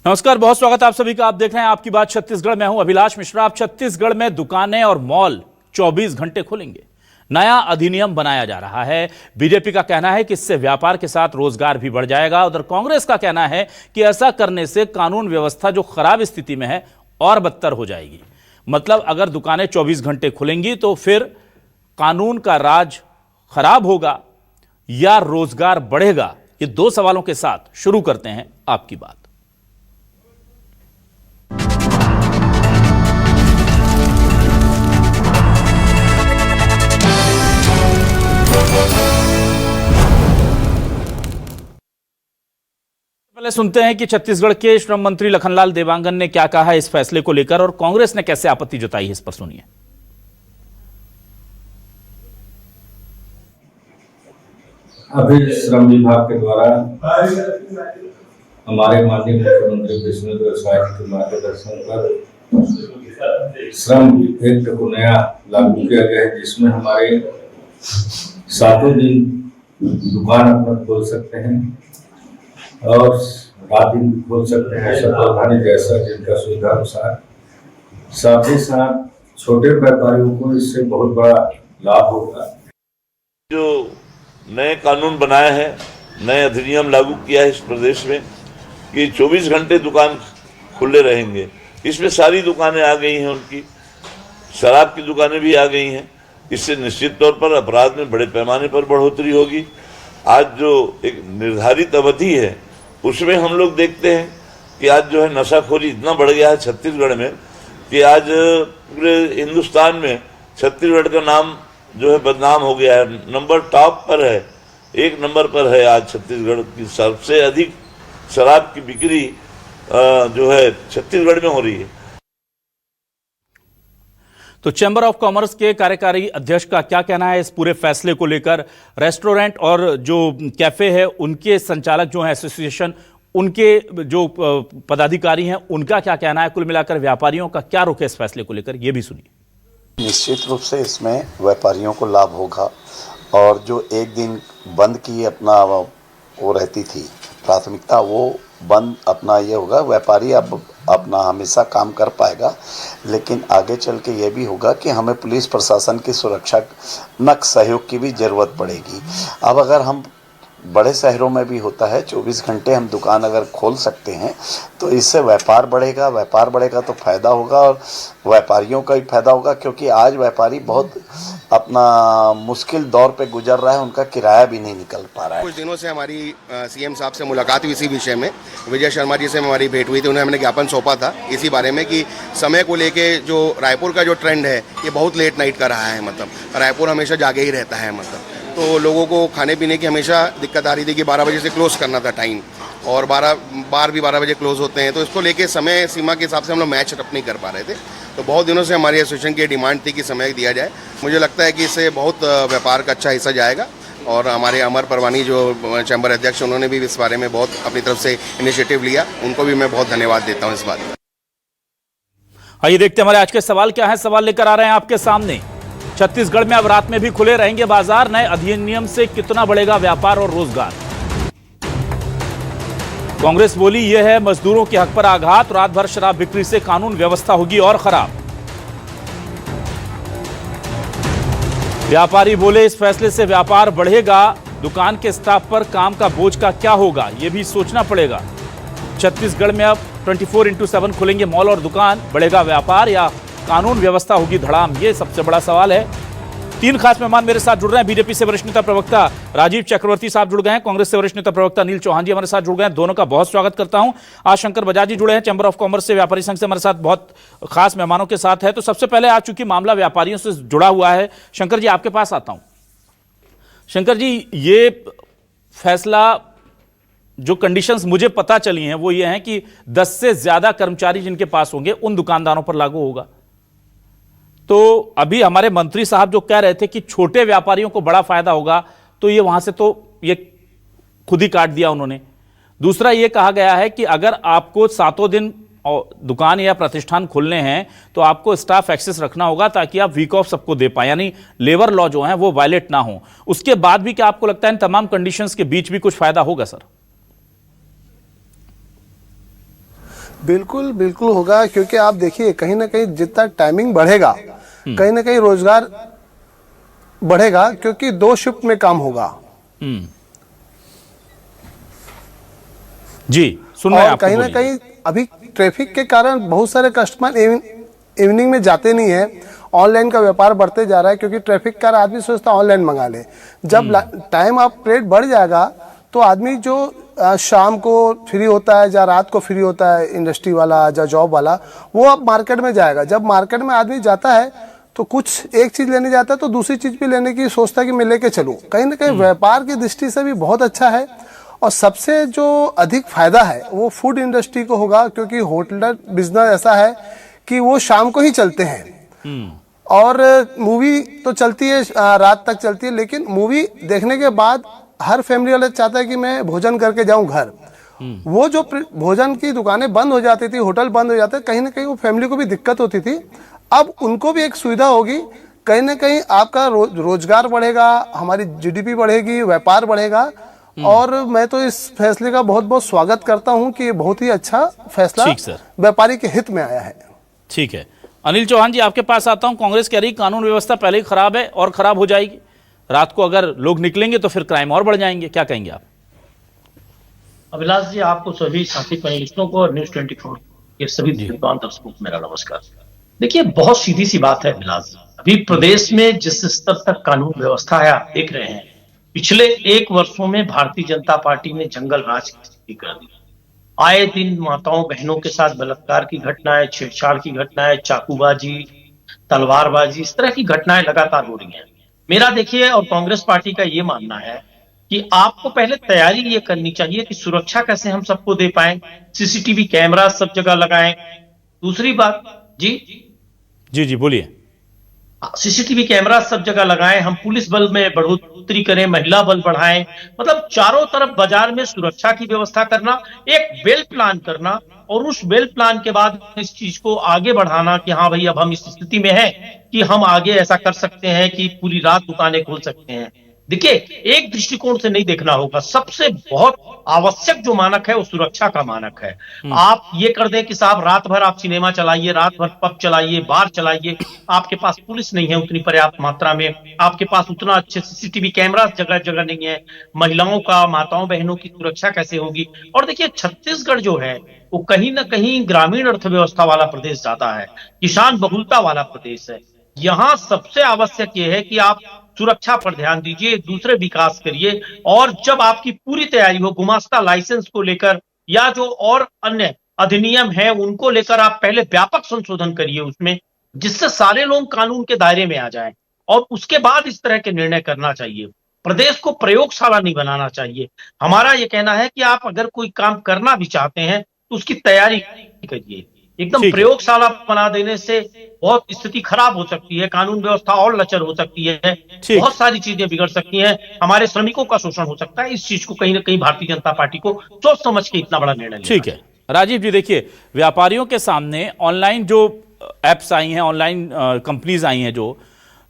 नमस्कार, बहुत स्वागत है आप सभी का। आप देख रहे हैं आपकी बात छत्तीसगढ़। मैं हूं अभिलाष मिश्रा। अब छत्तीसगढ़ में दुकानें और मॉल 24 घंटे खुलेंगे। नया अधिनियम बनाया जा रहा है। बीजेपी का कहना है कि इससे व्यापार के साथ रोजगार भी बढ़ जाएगा। उधर कांग्रेस का कहना है कि ऐसा करने से कानून व्यवस्था जो खराब स्थिति में है और बदतर हो जाएगी। मतलब अगर दुकानें 24 घंटे खुलेंगी तो फिर कानून का राज खराब होगा या रोजगार बढ़ेगा। ये दो सवालों के साथ शुरू करते हैं आपकी बात। पहले सुनते हैं कि छत्तीसगढ़ के श्रम मंत्री लखनलाल देवांगन ने क्या कहा है इस फैसले को लेकर और कांग्रेस ने कैसे आपत्ति जताई है। इस पर सुनिए। अभी श्रम विभाग के द्वारा हमारे माननीय मुख्यमंत्री विष्णुदेव साय के मार्गदर्शन पर श्रम एक्ट को नया लागू किया गया है, जिसमें हमारे सातों दिन दुकान अपना खोल सकते हैं और रात दिन खोल सकते हैं, सावधानी जैसा जिनका सुविधा अनुसार। साथ ही साथ छोटे व्यापारियों को इससे बहुत बड़ा लाभ होगा। जो नए कानून बनाया है, नए अधिनियम लागू किया है इस प्रदेश में कि 24 घंटे दुकान खुले रहेंगे। इसमें सारी दुकानें आ गई हैं, उनकी शराब की दुकानें भी आ गई हैं। इससे निश्चित तौर पर अपराध में बड़े पैमाने पर बढ़ोतरी होगी। आज जो एक निर्धारित अवधि है उसमें हम लोग देखते हैं कि आज जो है नशाखोरी इतना बढ़ गया है छत्तीसगढ़ में कि आज पूरे हिंदुस्तान में छत्तीसगढ़ का नाम जो है बदनाम हो गया है। नंबर टॉप पर है, 1 नंबर पर है आज छत्तीसगढ़ की सबसे अधिक शराब की बिक्री जो है छत्तीसगढ़ में हो रही है। तो चैंबर ऑफ कॉमर्स के कार्यकारी अध्यक्ष का क्या कहना है इस पूरे फैसले को लेकर। रेस्टोरेंट और जो कैफे है उनके संचालक जो हैं एसोसिएशन, उनके जो पदाधिकारी हैं, उनका क्या कहना है। कुल मिलाकर व्यापारियों का क्या रुख है इस फैसले को लेकर, ये भी सुनिए। निश्चित रूप से इसमें व्यापारियों को लाभ होगा और जो एक दिन बंद की अपना वो रहती थी प्राथमिकता, वो बंद अपना ये होगा। व्यापारी अब अपना हमेशा काम कर पाएगा, लेकिन आगे चल के ये भी होगा कि हमें पुलिस प्रशासन की सुरक्षात्मक सहयोग की भी ज़रूरत पड़ेगी। अब अगर हम बड़े शहरों में भी होता है 24 घंटे हम दुकान अगर खोल सकते हैं तो इससे व्यापार बढ़ेगा तो फ़ायदा होगा और व्यापारियों का ही फ़ायदा होगा, क्योंकि आज व्यापारी बहुत अपना मुश्किल दौर पे गुजर रहा है, उनका किराया भी नहीं निकल पा रहा है। कुछ दिनों से हमारी सीएम साहब से मुलाकात हुई इसी विषय में। विजय शर्मा जी से हमारी भेंट हुई थी, उन्हें हमने ज्ञापन सौंपा था इसी बारे में कि समय को लेके जो रायपुर का जो ट्रेंड है ये बहुत लेट नाइट का रहा है। मतलब रायपुर हमेशा जागे ही रहता है, मतलब तो लोगों को खाने पीने की हमेशा दिक्कत आ रही थी कि 12 बजे से क्लोज़ करना था टाइम, और बार भी 12 बजे क्लोज़ होते हैं। तो इसको लेके समय सीमा के हिसाब से हम लोग मैच अप नहीं कर पा रहे थे। तो बहुत दिनों से हमारी एसोसिएशन की डिमांड थी कि समय दिया जाए। मुझे लगता है कि इससे बहुत व्यापार का अच्छा हिस्सा जाएगा और हमारे अमर परवानी जो चैम्बर अध्यक्ष उन्होंने भी इस बारे में बहुत अपनी तरफ से इनिशिएटिव लिया, उनको भी मैं बहुत धन्यवाद देता हूँ इस बात में। आइए देखते हैं हमारे आज के सवाल क्या है। सवाल लेकर आ रहे हैं आपके सामने। छत्तीसगढ़ में अब रात में भी खुले रहेंगे बाजार। नए अधिनियम से कितना बढ़ेगा व्यापार और रोजगार। कांग्रेस बोली यह है मजदूरों के हक पर आघात। रात भर शराब बिक्री से कानून व्यवस्था होगी और खराब। व्यापारी बोले इस फैसले से व्यापार बढ़ेगा। दुकान के स्टाफ पर काम का बोझ का क्या होगा, यह भी सोचना पड़ेगा। छत्तीसगढ़ में अब 24x7 खुलेंगे मॉल और दुकान। बढ़ेगा व्यापार या कानून व्यवस्था होगी धड़ाम, ये सबसे बड़ा सवाल है। 3 खास मेहमान मेरे साथ जुड़ रहे हैं। बीजेपी से वरिष्ठ नेता प्रवक्ता राजीव चक्रवर्ती साहब जुड़ गए हैं। कांग्रेस से वरिष्ठ नेता प्रवक्ता अनिल चौहान जी हमारे साथ जुड़ गए हैं। दोनों का बहुत स्वागत करता हूं। आज शंकर बजाज जी जुड़े हैं चैंबर ऑफ कॉमर्स से, व्यापारी संघ से हमारे साथ बहुत खास मेहमानों के साथ है। तो सबसे पहले आज चूंकि मामला व्यापारियों से जुड़ा हुआ है, शंकर जी आपके पास आता हूं। शंकर जी, ये फैसला जो कंडीशंस मुझे पता चली हैं वो ये हैं कि 10 से ज्यादा कर्मचारी जिनके पास होंगे उन दुकानदारों पर लागू होगा। तो अभी हमारे मंत्री साहब जो कह रहे थे कि छोटे व्यापारियों को बड़ा फायदा होगा, तो ये वहां से तो ये खुद ही काट दिया उन्होंने। दूसरा ये कहा गया है कि अगर आपको 7 दिन दुकान या प्रतिष्ठान खोलने हैं तो आपको स्टाफ एक्सेस रखना होगा ताकि आप वीक ऑफ सबको दे पाए, यानी लेबर लॉ जो है वो वायलेट ना हो। उसके बाद भी क्या आपको लगता है इन तमाम कंडीशंस के बीच भी कुछ फायदा होगा सर? बिल्कुल बिल्कुल होगा, क्योंकि आप देखिए कहीं ना कहीं जितना टाइमिंग बढ़ेगा कहीं ना कहीं रोजगार बढ़ेगा, क्योंकि 2 शिफ्ट में काम होगा। जी, सुन रहे हैं और आपको, कहीं ना बोलिए। कहीं अभी ट्रैफिक के कारण बहुत सारे कस्टमर इवनिंग में जाते नहीं है। ऑनलाइन का व्यापार बढ़ते जा रहा है, क्योंकि ट्रैफिक के कारण आदमी सोचता है ऑनलाइन मंगा ले। जब टाइम आप पीरियड बढ़ जाएगा तो आदमी जो शाम को फ्री होता है या रात को फ्री होता है, इंडस्ट्री वाला या जॉब वाला, वो अब मार्केट में जाएगा। जब मार्केट में आदमी जाता है तो कुछ एक चीज लेने जाता है तो दूसरी चीज भी लेने की सोचता है कि मैं लेके चलूं। कहीं ना कहीं व्यापार की दृष्टि से भी बहुत अच्छा है। और सबसे जो अधिक फायदा है वो फूड इंडस्ट्री को होगा, क्योंकि होटल बिजनेस ऐसा है कि वो शाम को ही चलते हैं। और मूवी तो चलती है, रात तक चलती है, लेकिन मूवी देखने के बाद हर फैमिली वाला चाहता है कि मैं भोजन करके जाऊं घर। वो जो भोजन की दुकानें बंद हो जाती थी, होटल बंद हो जाते, कहीं ना कहीं वो फैमिली को भी दिक्कत होती थी। अब उनको भी एक सुविधा होगी, कहीं ना कहीं आपका रोजगार बढ़ेगा, हमारी जीडीपी बढ़ेगी, व्यापार बढ़ेगा। और मैं तो इस फैसले का बहुत बहुत स्वागत करता हूं कि ये बहुत ही अच्छा फैसला ठीक सर, व्यापारी के हित में आया है। ठीक है। अनिल चौहान जी, आपके पास आता हूं। कांग्रेस कह रही कानून व्यवस्था पहले ही खराब है और खराब हो जाएगी। रात को अगर लोग निकलेंगे तो फिर क्राइम और बढ़ जाएंगे, क्या कहेंगे आप? अभिलाष जी, आपको सभी साथी पैनलिस्टों को और न्यूज 24 के सभी विद्वान दर्शकों को मेरा नमस्कार। देखिए, बहुत सीधी सी बात है अभिलाष जी, अभी प्रदेश में जिस स्तर तक कानून व्यवस्था है आप देख रहे हैं, पिछले 1 वर्षों में भारतीय जनता पार्टी ने जंगल राज की स्थिति कर दी। आए दिन माताओं बहनों के साथ बलात्कार की घटनाएं, छेड़छाड़ की घटनाएं, चाकूबाजी, तलवारबाजी, इस तरह की घटनाएं लगातार हो रही हैं। मेरा देखिए और कांग्रेस पार्टी का ये मानना है कि आपको पहले तैयारी ये करनी चाहिए कि सुरक्षा कैसे हम सबको दे पाए, सीसीटीवी कैमरा सब जगह लगाएं। दूसरी बात जी जी बोलिए। सीसीटीवी कैमरा सब जगह लगाएं, हम पुलिस बल में बढ़ोतरी करें, महिला बल बढ़ाएं, मतलब चारों तरफ बाजार में सुरक्षा की व्यवस्था करना, एक वेल प्लान करना, और उस वेल प्लान के बाद इस चीज को आगे बढ़ाना कि हाँ भाई अब हम इस स्थिति में हैं कि हम आगे ऐसा कर सकते हैं कि पूरी रात दुकानें खोल सकते हैं। देखिए, एक दृष्टिकोण से नहीं देखना होगा, सबसे बहुत आवश्यक जो मानक है वो सुरक्षा का मानक है। आप ये कर दें कि साहब रात भर आप सिनेमा चलाइए, रात भर पब चलाइए, बार चलाइए, आपके पास पुलिस नहीं है उतनी पर्याप्त मात्रा में, आपके पास उतना अच्छे सीसीटीवी कैमरा जगह जगह नहीं है, महिलाओं का, माताओं बहनों की सुरक्षा कैसे होगी? और देखिए, छत्तीसगढ़ जो है वो कहीं ना कहीं ग्रामीण अर्थव्यवस्था वाला प्रदेश ज्यादा है, किसान बहुलता वाला प्रदेश है। यहां सबसे आवश्यक यह है कि आप सुरक्षा पर ध्यान दीजिए, दूसरे विकास करिए, और जब आपकी पूरी तैयारी हो गुमास्ता लाइसेंस को लेकर या जो और अन्य अधिनियम है उनको लेकर आप पहले व्यापक संशोधन करिए उसमें, जिससे सारे लोग कानून के दायरे में आ जाएं, और उसके बाद इस तरह के निर्णय करना चाहिए। प्रदेश को प्रयोगशाला नहीं बनाना चाहिए। हमारा यह कहना है कि आप अगर कोई काम करना भी चाहते हैं तो उसकी तैयारी करिए। एकदम प्रयोगशाला बना देने से बहुत स्थिति खराब हो सकती है, कानून व्यवस्था और लचर हो सकती है, बहुत सारी चीजें बिगड़ सकती हैं, हमारे श्रमिकों का शोषण हो सकता है। इस चीज को कहीं ना कहीं भारतीय जनता पार्टी को सोच समझ के इतना बड़ा निर्णय लेना। ठीक है राजीव जी, देखिए व्यापारियों के सामने ऑनलाइन जो एप्स आई हैं, ऑनलाइन कंपनीज आई हैं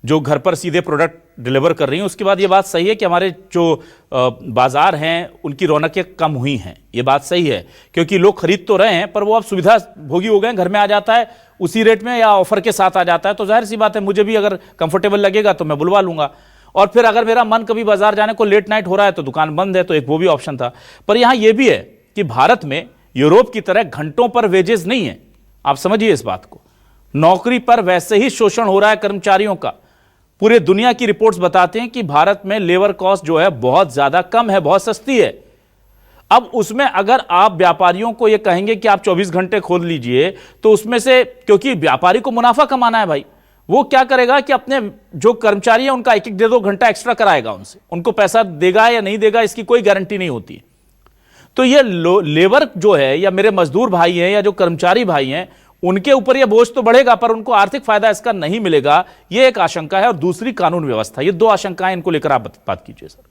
जो घर पर सीधे प्रोडक्ट डिलीवर कर रही हैं, उसके बाद ये बात सही है कि हमारे जो बाजार हैं उनकी रौनकें कम हुई हैं। ये बात सही है, क्योंकि लोग खरीद तो रहे हैं पर वो अब सुविधा भोगी हो गए, घर में आ जाता है उसी रेट में या ऑफर के साथ आ जाता है। तो जाहिर सी बात है, मुझे भी अगर कंफर्टेबल लगेगा तो मैं बुलवा लूंगा। और फिर अगर मेरा मन कभी बाजार जाने को लेट नाइट हो रहा है तो दुकान बंद है, तो एक वो भी ऑप्शन था। पर यहां यह भी है कि भारत में यूरोप की तरह घंटों पर वेजेस नहीं है। आप समझिए इस बात को, नौकरी पर वैसे ही शोषण हो रहा है कर्मचारियों का। पूरे दुनिया की रिपोर्ट्स बताते हैं कि भारत में लेबर कॉस्ट जो है बहुत ज्यादा कम है, बहुत सस्ती है। अब उसमें अगर आप व्यापारियों को यह कहेंगे कि आप 24 घंटे खोल लीजिए, तो उसमें से, क्योंकि व्यापारी को मुनाफा कमाना है भाई, वो क्या करेगा कि अपने जो कर्मचारी है उनका 1-1, 1.5 घंटा एक्स्ट्रा कराएगा उनसे, उनको पैसा देगा या नहीं देगा इसकी कोई गारंटी नहीं होती। तो ये लेबर जो है या मेरे मजदूर भाई हैं या जो कर्मचारी भाई हैं, उनके ऊपर यह बोझ तो बढ़ेगा पर उनको आर्थिक फायदा इसका नहीं मिलेगा, यह एक आशंका है। और दूसरी कानून व्यवस्था, ये दो आशंकाएं, इनको लेकर आप बात कीजिए सर।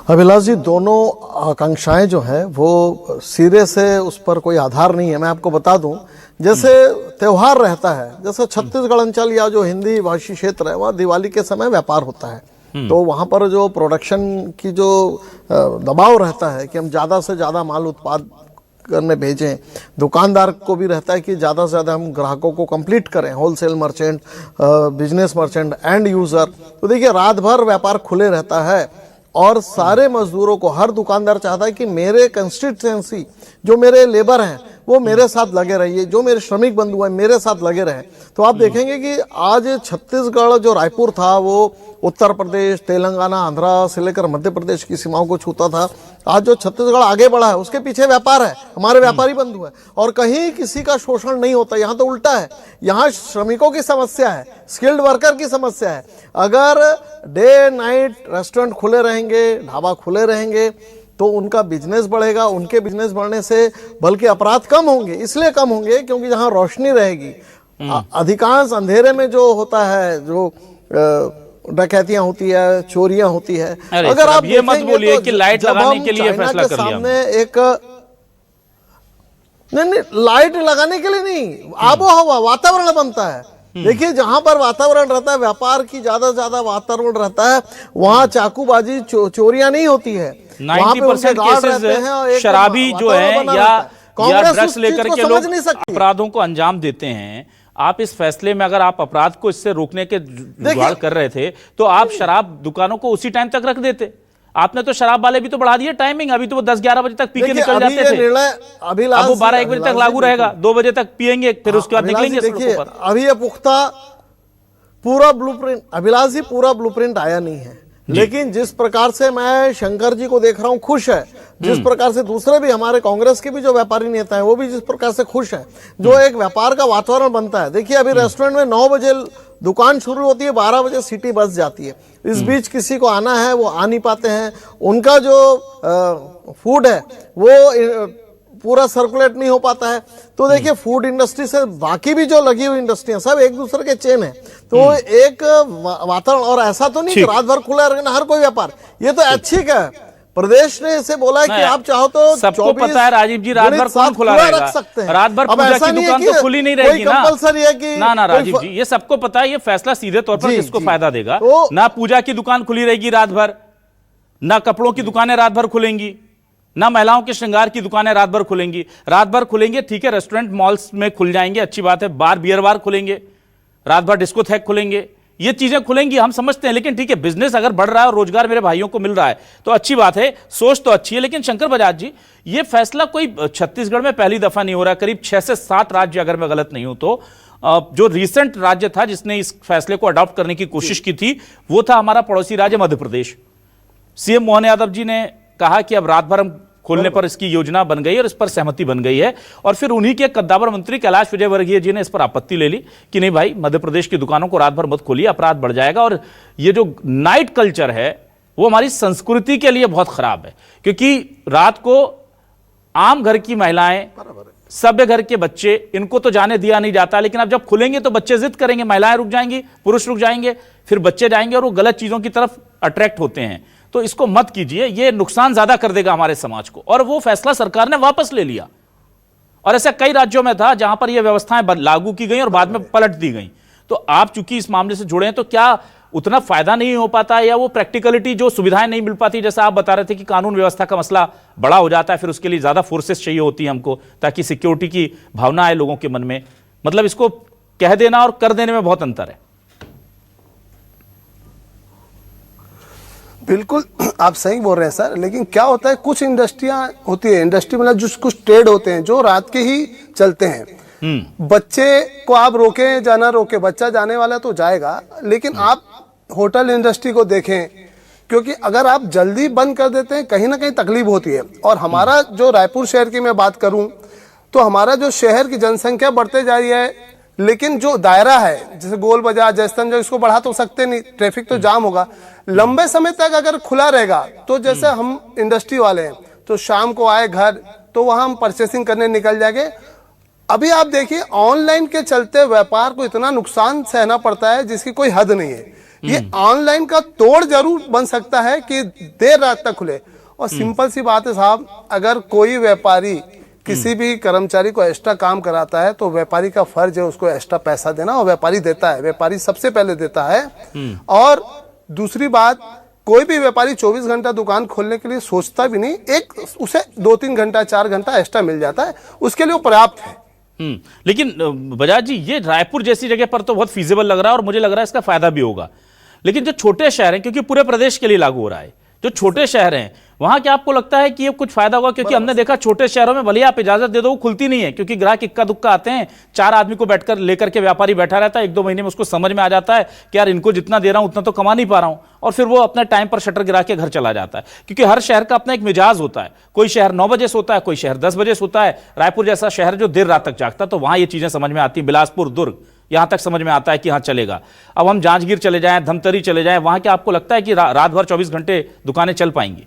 अभिलाष जी, दोनों आकांक्षाएं जो है वो सिरे से उस पर कोई आधार नहीं है। मैं आपको बता दूं, जैसे त्योहार रहता है, जैसे छत्तीसगढ़ अंचल या जो हिंदी भाषी क्षेत्र है वहाँ दिवाली के समय व्यापार होता है, तो वहां पर जो प्रोडक्शन की जो दबाव रहता है कि हम ज़्यादा से ज़्यादा माल उत्पाद करने भेजें, दुकानदार को भी रहता है कि ज़्यादा से ज़्यादा हम ग्राहकों को कंप्लीट करें, wholesale merchant, business merchant, end user. तो देखिए रात भर व्यापार खुले रहता है और सारे मजदूरों को, हर दुकानदार चाहता है कि मेरे कंस्टिट्यूएंसी जो मेरे लेबर हैं वो मेरे साथ लगे रहिए, जो मेरे श्रमिक बंधु हैं मेरे साथ लगे रहें। तो आप देखेंगे कि आज छत्तीसगढ़ जो रायपुर था वो उत्तर प्रदेश, तेलंगाना, आंध्रा से लेकर मध्य प्रदेश की सीमाओं को छूता था। आज जो छत्तीसगढ़ आगे बढ़ा है उसके पीछे व्यापार है, हमारे व्यापारी बंधु हैं, और कहीं किसी का शोषण नहीं होता। यहाँ तो उल्टा है, यहाँ श्रमिकों की समस्या है, स्किल्ड वर्कर की समस्या है। अगर डे नाइट रेस्टोरेंट खुले रहेंगे, ढाबा खुले रहेंगे तो उनका बिजनेस बढ़ेगा, उनके बिजनेस बढ़ने से बल्कि अपराध कम होंगे। इसलिए कम होंगे क्योंकि जहां रोशनी रहेगी, अधिकांश अंधेरे में जो होता है, जो डकैतियां होती है, चोरियां होती है। अगर आप ये मत बोलिए कि लाइट लगाने के लिए फैसला कर लिया सामने एक नहीं, लाइट लगाने के लिए नहीं, आबो हवा, वातावरण बनता है। देखिए जहां पर वातावरण रहता है, व्यापार की ज्यादा से ज्यादा वातावरण रहता है, वहां चाकूबाजी, चोरियां नहीं होती है। 90% केसेस शराबी जो है या ड्रग्स लेकर के लोग अपराधों को अंजाम देते हैं। आप इस फैसले में, अगर आप अपराध को इससे रोकने के जुगाड़ कर रहे थे तो आप शराब दुकानों को उसी टाइम तक रख देते। आपने तो शराब वाले भी तो बढ़ा दिए टाइमिंग, अभी तो वो 10-11 बजे तक पी के निकल जाते थे, अब वो 12-1 बजे तक लागू रहेगा, 2 बजे तक पियेंगे, फिर उसके बाद निकलेंगे सड़कों पर। अभी ये पुख्ता पूरा ब्लूप्रिंट, अभिलाष जी, पूरा ब्लूप्रिंट आया नहीं है, लेकिन जिस प्रकार से मैं शंकर जी को देख रहा हूं खुश है, जिस प्रकार से दूसरे भी हमारे कांग्रेस के भी जो व्यापारी नेता हैं वो भी जिस प्रकार से खुश है, जो एक व्यापार का वातावरण बनता है। देखिए अभी रेस्टोरेंट में 9 बजे दुकान शुरू होती है, 12 बजे सिटी बस जाती है। इस बीच किसी को आना है वो आ नहीं पाते हैं, उनका जो फूड है वो पूरा सर्कुलेट नहीं हो पाता है। तो देखिए फूड इंडस्ट्री से बाकी भी जो लगी हुई इंडस्ट्रियां सब एक दूसरे के चेन है, तो एक वातावरण, और ऐसा तो नहीं कि रात भर खुला रहेगा हर कोई व्यापार, ये तो ऐच्छिक है। प्रदेश ने इसे बोला है कि आप चाहो तो सबको पता है राजीव जी, रात भर कौन खुला रहेगा, रात भर पूजा की दुकान तो खुली नहीं रहेगी ना। कंपलसरी है कि ना राजीव जी, ये सबको पता है, ये फैसला सीधे तौर पर किसको फायदा देगा। ना पूजा की दुकान खुली रहेगी रात भर, ना कपड़ों की दुकानें रात भर खुलेंगी, ना महिलाओं के श्रृंगार की दुकानें रात भर खुलेंगी। रात भर खुलेंगे ठीक है, रेस्टोरेंट मॉल्स में खुल जाएंगे, अच्छी बात है, बार बियर बार खुलेंगे, रात भर डिस्को थैक खुलेंगे, ये चीजें खुलेंगी, हम समझते हैं। लेकिन ठीक है, बिजनेस अगर बढ़ रहा है और रोजगार मेरे भाइयों को मिल रहा है तो अच्छी बात है, सोच तो अच्छी है। लेकिन शंकर बजाज जी, ये फैसला कोई छत्तीसगढ़ में पहली दफा नहीं हो रहा, करीब 6 से 7 राज्य, अगर मैं गलत नहीं हूं तो, जो रिसेंट राज्य था जिसने इस फैसले को अडॉप्ट करने की कोशिश की थी वो था हमारा पड़ोसी राज्य मध्य प्रदेश। सीएम मोहन यादव जी ने कहा कि अब रात भर हम खोलने पर इसकी योजना बन गई और इस पर सहमति बन गई है, और फिर उन्हीं के कद्दावर मंत्री कैलाश विजयवर्गीय जी ने इस पर आपत्ति ले ली कि नहीं भाई, मध्य प्रदेश की दुकानों को रात भर मत खोलिए, अपराध बढ़ जाएगा। और ये जो नाइट कल्चर है वो हमारी संस्कृति के लिए बहुत खराब है, क्योंकि रात को आम घर की महिलाएं, सभ्य घर के बच्चे, इनको तो जाने दिया नहीं जाता, लेकिन अब जब खुलेंगे तो बच्चे जिद करेंगे, महिलाएं रुक जाएंगी, पुरुष रुक जाएंगे, फिर बच्चे जाएंगे और वो गलत चीजों की तरफ अट्रैक्ट होते हैं। तो इसको मत कीजिए, ये नुकसान ज्यादा कर देगा हमारे समाज को। और वो फैसला सरकार ने वापस ले लिया, और ऐसा कई राज्यों में था जहां पर ये व्यवस्थाएं लागू की गई और बाद में पलट दी गई। तो आप चूंकि इस मामले से जुड़े हैं, तो क्या उतना फायदा नहीं हो पाता है, या वो प्रैक्टिकलिटी, जो सुविधाएं नहीं मिल पाती, जैसा आप बता रहे थे कि कानून व्यवस्था का मसला बड़ा हो जाता है, फिर उसके लिए ज्यादा फोर्सेस चाहिए होती है हमको, ताकि सिक्योरिटी की भावना आए लोगों के मन में। मतलब इसको कह देना और कर देने में बहुत अंतर है। बिल्कुल आप सही बोल रहे हैं सर, लेकिन क्या होता है, कुछ इंडस्ट्रियां होती है, इंडस्ट्री मतलब जो कुछ ट्रेड होते हैं जो रात के ही चलते हैं। बच्चे को आप रोके जाना रोके, बच्चा जाने वाला तो जाएगा, लेकिन आप होटल इंडस्ट्री को देखें, क्योंकि अगर आप जल्दी बंद कर देते हैं कहीं ना कहीं तकलीफ होती है। और हमारा जो रायपुर शहर की मैं बात करूं तो हमारा जो शहर की जनसंख्या बढ़ते जा रही है, लेकिन जो दायरा है, जैसे गोल बाजार, जयस्तंभ, इसको बढ़ा तो सकते नहीं, ट्रैफिक तो जाम होगा। लंबे समय तक अगर खुला रहेगा तो जैसे हम इंडस्ट्री वाले हैं तो शाम को आए घर तो वहां हम परचेसिंग करने निकल जाएंगे। अभी आप देखिए ऑनलाइन के चलते व्यापार को इतना नुकसान सहना पड़ता है जिसकी कोई हद नहीं है। ये ऑनलाइन का तोड़ जरूर बन सकता है कि देर रात तक खुले। और सिंपल सी बात है साहब, अगर कोई व्यापारी किसी भी कर्मचारी को एक्स्ट्रा काम कराता है तो व्यापारी का फर्ज है उसको एक्स्ट्रा पैसा देना, और व्यापारी देता है, व्यापारी सबसे पहले देता है। और दूसरी बात, कोई भी व्यापारी 24 घंटा दुकान खोलने के लिए सोचता भी नहीं, एक उसे 2-3 घंटा 4 घंटा एक्स्ट्रा मिल जाता है, उसके लिए वो पर्याप्त है। लेकिन बजाज जी, ये रायपुर जैसी जगह पर तो बहुत फीजिबल लग रहा है और मुझे लग रहा है इसका फायदा भी होगा। लेकिन जो छोटे शहर हैं, क्योंकि पूरे प्रदेश के लिए लागू हो रहा है, जो छोटे शहर हैं वहां क्या आपको लगता है कि ये कुछ फायदा होगा? क्योंकि हमने देखा छोटे शहरों में भले आप इजाजत दे दो वो खुलती नहीं है, क्योंकि ग्राहक इक्का दुक्का आते हैं, 4 आदमी को बैठकर लेकर के व्यापारी बैठा रहता है, 1-2 महीने में उसको समझ में आ जाता है कि यार इनको जितना दे रहा हूं उतना तो कमा नहीं पा रहा हूं, और फिर वो अपने टाइम पर शटर गिरा के घर चला जाता है। क्योंकि हर शहर का अपना एक मिजाज होता है, कोई शहर 9 बजे सोता है, कोई शहर 10 बजे सोता है। रायपुर जैसा शहर जो देर रात तक जागता है, तो वहां ये चीजें समझ में आती है। बिलासपुर, दुर्ग, यहां तक समझ में आता है कि हाँ चलेगा। अब हम जांजगीर चले जाएं, धमतरी चले जाएं, वहां क्या आपको लगता है कि रात भर 24 घंटे दुकानें चल पाएंगी?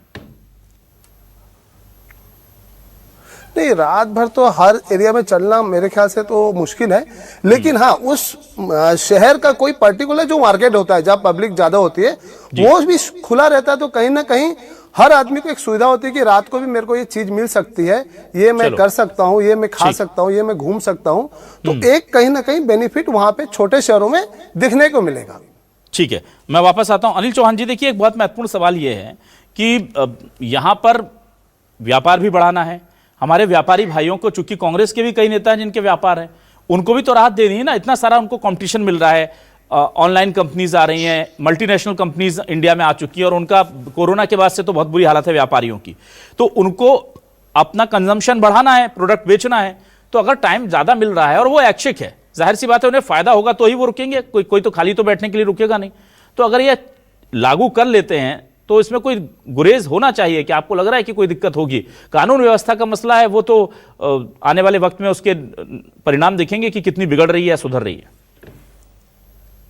नहीं, रात भर तो हर एरिया में चलना मेरे ख्याल से तो मुश्किल है। लेकिन हाँ, उस शहर का कोई पर्टिकुलर जो मार्केट होता है जहाँ पब्लिक ज्यादा होती है वो भी खुला रहता है, तो कहीं ना कहीं हर आदमी को एक सुविधा होती है कि रात को भी मेरे को ये चीज मिल सकती है, ये मैं कर सकता हूँ, ये मैं खा सकता हूँ, ये मैं घूम सकता हूँ। तो एक कहीं ना कहीं बेनिफिट वहां पे छोटे शहरों में दिखने को मिलेगा। ठीक है, मैं वापस आता हूं। अनिल चौहान जी, देखिए एक बहुत महत्वपूर्ण सवाल यह है कि यहां पर व्यापार भी बढ़ाना है। हमारे व्यापारी भाइयों को, चूंकि कांग्रेस के भी कई नेता हैं जिनके व्यापार हैं, उनको भी तो राहत देनी है ना। इतना सारा उनको कंपटीशन मिल रहा है, ऑनलाइन कंपनीज आ रही हैं, मल्टीनेशनल कंपनीज इंडिया में आ चुकी हैं, और उनका कोरोना के बाद से तो बहुत बुरी हालत है व्यापारियों की। तो उनको अपना कंजम्पशन बढ़ाना है, प्रोडक्ट बेचना है। तो अगर टाइम ज्यादा मिल रहा है और वो ऐच्छिक है, जाहिर सी बात है उन्हें फायदा होगा तो ही वो रुकेंगे, कोई तो खाली तो बैठने के लिए रुकेगा नहीं। तो अगर ये लागू कर लेते हैं तो इसमें कोई गुरेज होना चाहिए कि आपको लग रहा है कि कोई दिक्कत होगी? कानून व्यवस्था का मसला है, वो तो आने वाले वक्त में उसके परिणाम देखेंगे कि कितनी बिगड़ रही है या सुधर रही है।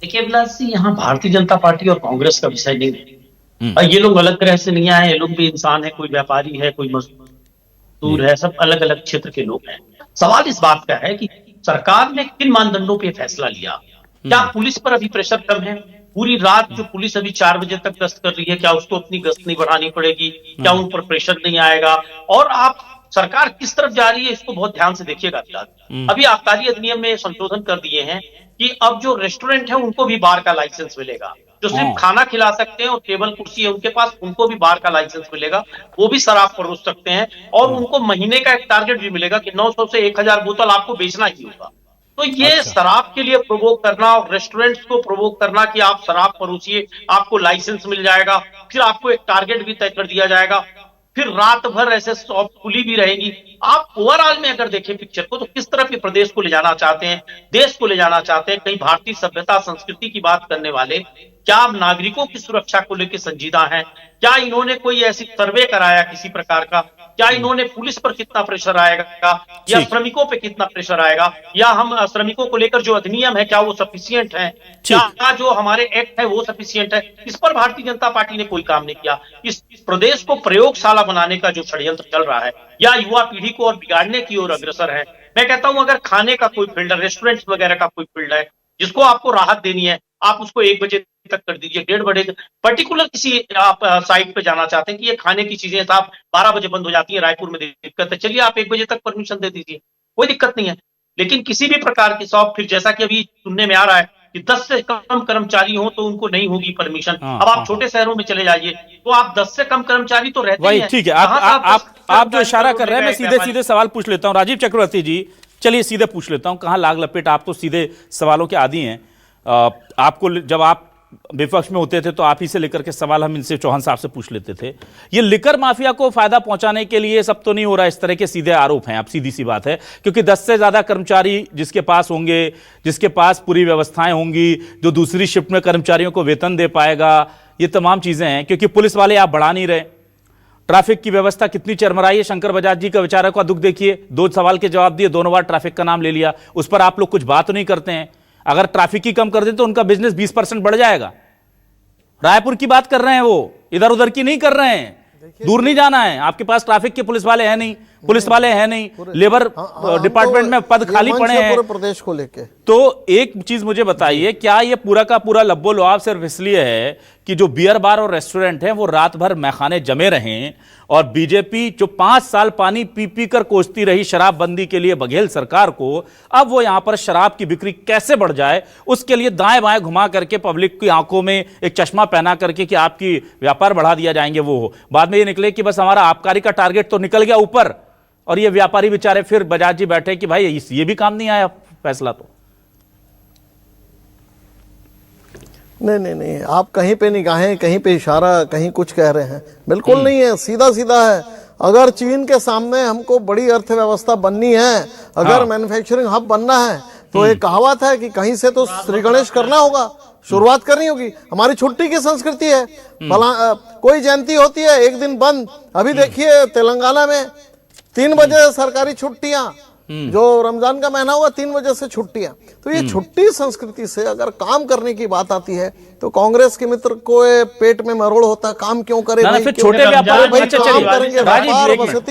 देखिए अभिलाष जी, यहाँ भारतीय जनता पार्टी और कांग्रेस का विषय नहीं है। और ये लोग अलग ग्रह से नहीं आए, ये लोग भी इंसान है, कोई व्यापारी है, कोई मजदूर है, सब अलग अलग क्षेत्र के लोग हैं। सवाल इस बात का है कि सरकार ने किन मानदंडों पे फैसला लिया। क्या पुलिस पर अभी प्रेशर कम है? पूरी रात जो पुलिस अभी 4 बजे तक गश्त कर रही है, क्या उसको अपनी गश्त नहीं बढ़ानी पड़ेगी? क्या उन पर प्रेशर नहीं आएगा? और आप सरकार किस तरफ जा रही है इसको बहुत ध्यान से देखिएगा। अभी आबकारी अधिनियम में संशोधन कर दिए हैं कि अब जो रेस्टोरेंट है उनको भी बार का लाइसेंस मिलेगा। जो सिर्फ खाना खिला सकते हैं और टेबल कुर्सी है उनके पास, उनको भी बार का लाइसेंस मिलेगा, वो भी शराब परोस सकते हैं। और उनको महीने का एक टारगेट भी मिलेगा कि 900 से 1000 बोतल आपको बेचना ही होगा। तो ये शराब के लिए प्रोवोक करना और रेस्टोरेंट्स को प्रोवोक करना कि आप शराब परोसिए, आपको लाइसेंस मिल जाएगा, फिर आपको एक टारगेट भी तय कर दिया जाएगा, फिर रात भर ऐसे शॉप खुली भी रहेगी। आप ओवरऑल में अगर देखें पिक्चर को, तो किस तरफ ये प्रदेश को ले जाना चाहते हैं, देश को ले जाना चाहते हैं? कहीं भारतीय सभ्यता संस्कृति की बात करने वाले क्या नागरिकों की सुरक्षा को लेकर संजीदा हैं? क्या इन्होंने कोई ऐसी सर्वे कराया किसी प्रकार का? क्या इन्होंने पुलिस पर कितना प्रेशर आएगा, या श्रमिकों पे कितना प्रेशर आएगा, या हम श्रमिकों को लेकर जो अधिनियम है क्या वो सफिशिएंट है, क्या जो हमारे एक्ट है वो सफिशिएंट है? इस पर भारतीय जनता पार्टी ने कोई काम नहीं किया। इस प्रदेश को प्रयोगशाला बनाने का जो षड्यंत्र चल रहा है, या युवा पीढ़ी को और बिगाड़ने की ओर अग्रसर है। मैं कहता हूं अगर खाने का कोई फील्ड है, रेस्टोरेंट वगैरह का कोई फील्ड है जिसको आपको राहत देनी है, आप उसको 1 बजे तक कर दीजिए, 1:30 बजे। पर्टिकुलर किसी आप साइट पे जाना चाहते हैं कि ये खाने की चीजें साहब 12 बजे बंद हो जाती है, रायपुर में दिक्कत है, चलिए आप 1 बजे तक परमिशन दे दीजिए, कोई दिक्कत नहीं है। लेकिन किसी भी प्रकार की शॉप, फिर जैसा कि अभी सुनने में आ रहा है कि 10 से कम कर्मचारी हो तो उनको नहीं होगी परमिशन। अब आप छोटे शहरों में चले जाइए तो आप 10 से कम कर्मचारी तो रहते ही हैं। ठीक है, आप जो इशारा कर रहे हैं, मैं सीधे सीधे सवाल पूछ लेता हूं। राजीव चक्रवर्ती जी, चलिए सीधे पूछ लेता हूं, कहां लाग लपेट, आप तो सीधे सवालों के आदी हैं। आपको जब आप विपक्ष में होते थे तो आप ही से लेकर के सवाल हम इनसे चौहान साहब से पूछ लेते थे। ये लिकर माफिया को फायदा पहुंचाने के लिए सब तो नहीं हो रहा, इस तरह के सीधे आरोप हैं। आप सीधी सी बात है, क्योंकि 10 से ज्यादा कर्मचारी जिसके पास होंगे, जिसके पास पूरी व्यवस्थाएं होंगी, जो दूसरी शिफ्ट में कर्मचारियों को वेतन दे पाएगा, ये तमाम चीजें हैं। क्योंकि पुलिस वाले आप बढ़ा नहीं रहे, ट्रैफिक की व्यवस्था कितनी चरमराई है। शंकर बजाज जी का बेचारा का दुख देखिए, 2 सवाल के जवाब दिए, दोनों बार ट्रैफिक का नाम ले लिया, उस पर आप लोग कुछ बात नहीं करते हैं। अगर ट्रैफिक ही कम कर दें तो उनका बिजनेस 20% बढ़ जाएगा। रायपुर की बात कर रहे हैं, वो इधर उधर की नहीं कर रहे हैं। दूर नहीं जाना है, आपके पास ट्रैफिक के पुलिस वाले हैं नहीं, पुलिस वाले हैं नहीं, लेबर डिपार्टमेंट में पद खाली पड़े हैं पूरे प्रदेश को लेके। तो एक चीज मुझे बताइए, क्या ये पूरा का पूरा लब्बो लुआब सिर्फ इसलिए है कि जो बियर बार और रेस्टोरेंट हैं वो रात भर मैखाने जमे रहें और बीजेपी जो 5 साल पानी पी पी कर कोसती रही शराबबंदी के लिए बघेल सरकार को, अब वो यहां पर शराब की बिक्री कैसे बढ़ जाए उसके लिए दाएं बाएं घुमा करके पब्लिक की आंखों में एक चश्मा पहना करके कि आपकी व्यापार बढ़ा दिया जाएंगे वो हो। बाद में ये निकले कि बस हमारा आबकारी का टारगेट तो निकल गया ऊपर, और ये व्यापारी बेचारे फिर बजाज जी बैठे कि भाई ये भी काम नहीं आया फैसला। तो नहीं, आप कहीं पे निगाहें, कहीं पे इशारा, कहीं कुछ कह रहे हैं, बिल्कुल नहीं है, सीधा सीधा है। अगर चीन के सामने हमको बड़ी अर्थव्यवस्था बननी है, अगर मैन्युफैक्चरिंग हब बनना है, तो एक कहावत है कि कहीं से तो श्री गणेश करना होगा, शुरुआत करनी होगी। हमारी छुट्टी की संस्कृति है, कोई जयंती होती है एक दिन बंद। अभी देखिए तेलंगाना में 3 बजे सरकारी छुट्टियां, जो रमजान का महीना हुआ 3 बजे से छुट्टियां। तो ये छुट्टी संस्कृति से अगर काम करने की बात आती है तो कांग्रेस के मित्र को पेट में मरोड़ होता है, काम क्यों करे ना, भाई, फिर छोटे व्यापारी भाई अच्छा, काम चलिए, करेंगे,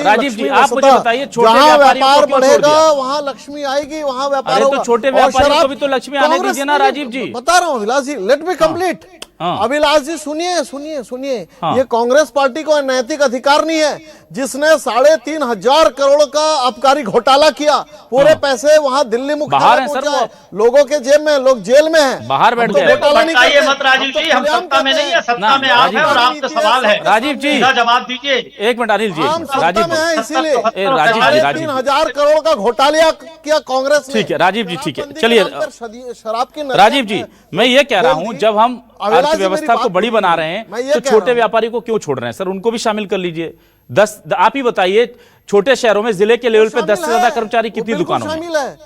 राजीव जी आप मुझे बताइए, छोटे जहाँ व्यापारी व्यापार को क्यों छोड़ बढ़ेगा दिया? वहाँ लक्ष्मी आएगी, वहाँ व्यापार अरे होगा। तो छोटे और व्यापारियों को शराब- भी तो लक्ष्मी आने कांग्रेस दीजिए ना ने- राजीव जी। बता रहा हूँ अभिलाष जी, लेट मी कंप्लीट। अभिलाष जी सुनिए, ये कांग्रेस पार्टी को नैतिक अधिकार नहीं है जिसने 3,500 करोड़ का आबकारी घोटाला किया, पूरे पैसे वहां दिल्ली मुख्यालय पहुंचाए, लोगों के जेब में, लोग जेल में हैं, बाहर बैठ गए। घोटाला नहीं बताइए करते। मत राजीव जी, हम सत्ता में नहीं है, सत्ता में आप है और आपका सवाल है, राजीव जी सीधा जवाब दीजिए। एक मिनट अनिल जी, हम राजीव सत्ता में हैं, इसीलिए राजीव जी, 3,500 करोड़ का घोटाला किया कांग्रेस ने। ठीक है राजीव जी, ठीक है, शराबबंदी चलिए के नाम पर शराब की राजीव जी, मैं ये कह रहा हूं जब हम अर्थव्यवस्था को बड़ी बना रहे हैं तो छोटे व्यापारी को क्यों छोड़ रहे हैं सर? उनको भी शामिल कर लीजिए। 10 आप ही बताइए, छोटे शहरों में जिले के लेवल पे 10 से ज्यादा कर्मचारी कितनी दुकानों में?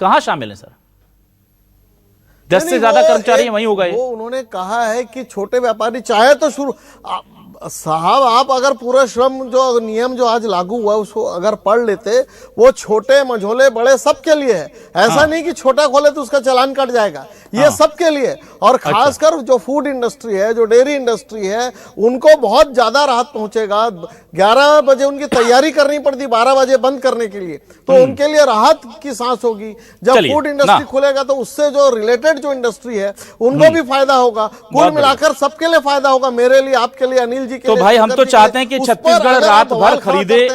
कहां शामिल है सर? 10 से ज्यादा कर्मचारी वहीं हो गए। वो उन्होंने कहा है कि छोटे व्यापारी चाहे तो शुरू साहब, आप अगर पूरा श्रम जो नियम जो आज लागू हुआ उसको अगर पढ़ लेते, वो छोटे मझोले बड़े सबके लिए है। ऐसा नहीं कि छोटा खोले तो उसका चालान कट जाएगा, ये सबके लिए। और खासकर जो फूड इंडस्ट्री है, जो डेयरी इंडस्ट्री है, उनको बहुत ज्यादा राहत पहुंचेगा। 11 बजे उनकी तैयारी करनी पड़ती 12 बजे बंद करने के लिए, तो उनके लिए राहत की सांस होगी। जब फूड इंडस्ट्री खुलेगा तो उससे जो रिलेटेड जो इंडस्ट्री है उनको भी फायदा होगा। कुल मिलाकर सबके लिए फायदा होगा, मेरे लिए, आपके लिए, अनिल जी के तो लिए। भाई हम तो चाहते हैं कि छत्तीसगढ़ रात भर खरीदे,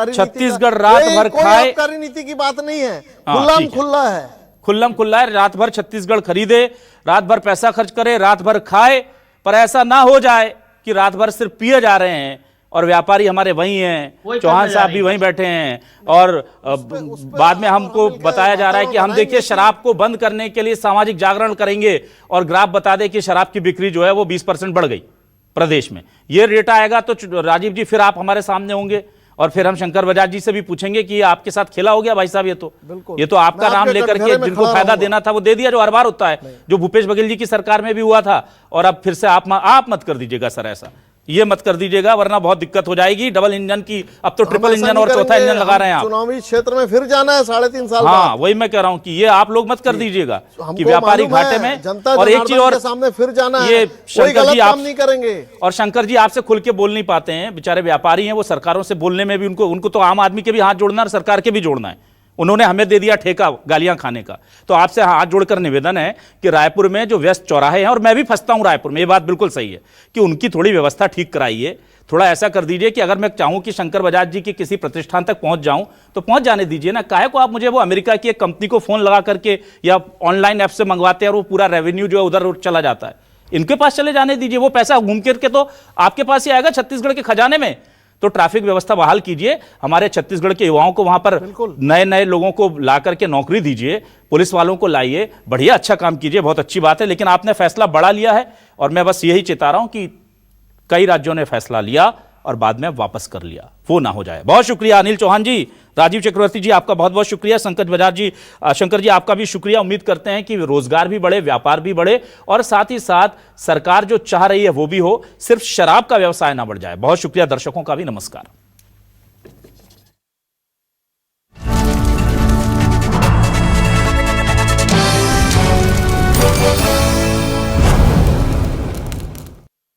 छत्तीसगढ़ रात भर खाए। आबकारी नीति की बात नहीं है, खुल्ला है, खुल्लम खुल्ला है। रात भर छत्तीसगढ़ खरीदे, रात भर पैसा खर्च करे, रात भर खाए, पर ऐसा ना हो जाए कि रात भर सिर्फ पिए जा रहे हैं और व्यापारी हमारे वहीं हैं, चौहान साहब भी वहीं बैठे हैं। और बाद में हमको बताया जा रहा है कि हम देखिए शराब को बंद करने के लिए सामाजिक जागरण करेंगे, और ग्राफ बता दे कि शराब की बिक्री जो है वो 20% बढ़ गई प्रदेश में। ये रेट आएगा तो राजीव जी फिर आप हमारे सामने होंगे और फिर हम शंकर बजाज जी से भी पूछेंगे कि आपके साथ खेला हो गया भाई साहब। ये तो आपका नाम लेकर के जिनको फायदा देना था वो दे दिया, जो हर बार होता है, जो भूपेश बघेल जी की सरकार में भी हुआ था। और अब फिर से आप मत कर दीजिएगा सर, ऐसा ये मत कर दीजिएगा, वरना बहुत दिक्कत हो जाएगी। डबल इंजन की अब तो ट्रिपल इंजन और चौथा इंजन लगा रहे हैं आप। चुनावी क्षेत्र में फिर जाना है 3.5 साल। हाँ, वही मैं कह रहा हूँ कि ये आप लोग मत कर दीजिएगा कि व्यापारी घाटे में। और एक चीज और सामने फिर जाना है, ये शंकर जी आप नहीं करेंगे। और शंकर जी आपसे खुल के बोल नहीं पाते हैं, बेचारे व्यापारी हैं, वो सरकारों से बोलने में भी उनको तो आम आदमी के भी हाथ जोड़ना और सरकार के भी जोड़ना है। उन्होंने हमें दे दिया ठेका गालियां खाने का। तो आपसे हाथ जोड़कर निवेदन है कि रायपुर में जो व्यस्त चौराहे हैं, और मैं भी फंसता हूं रायपुर में, ये बात बिल्कुल सही है कि उनकी थोड़ी व्यवस्था ठीक कराइए। थोड़ा ऐसा कर दीजिए कि अगर मैं चाहूं कि शंकर बजाज जी की किसी प्रतिष्ठान तक पहुंच जाऊं तो पहुंच जाने दीजिए ना। काहे को आप मुझे वो अमेरिका की एक कंपनी को फोन लगा करके या ऑनलाइन ऐप से मंगवाते हैं और वो पूरा रेवेन्यू जो है उधर चला जाता है। इनके पास चले जाने दीजिए, वो पैसा घूम करके तो आपके पास ही आएगा छत्तीसगढ़ के खजाने में। तो ट्रैफिक व्यवस्था बहाल कीजिए, हमारे छत्तीसगढ़ के युवाओं को वहां पर नए नए लोगों को ला करके नौकरी दीजिए, पुलिस वालों को लाइए, बढ़िया अच्छा काम कीजिए, बहुत अच्छी बात है। लेकिन आपने फैसला बड़ा लिया है और मैं बस यही चेता रहा हूं कि कई राज्यों ने फैसला लिया और बाद में वापस कर लिया, वो ना हो जाए। बहुत शुक्रिया अनिल चौहान जी, राजीव चक्रवर्ती जी, आपका बहुत बहुत शुक्रिया। शंकर बजाज जी, शंकर जी आपका भी शुक्रिया। उम्मीद करते हैं कि रोजगार भी बढ़े, व्यापार भी बढ़े और साथ ही साथ सरकार जो चाह रही है वो भी हो, सिर्फ शराब का व्यवसाय ना बढ़ जाए। बहुत शुक्रिया, दर्शकों का भी नमस्कार।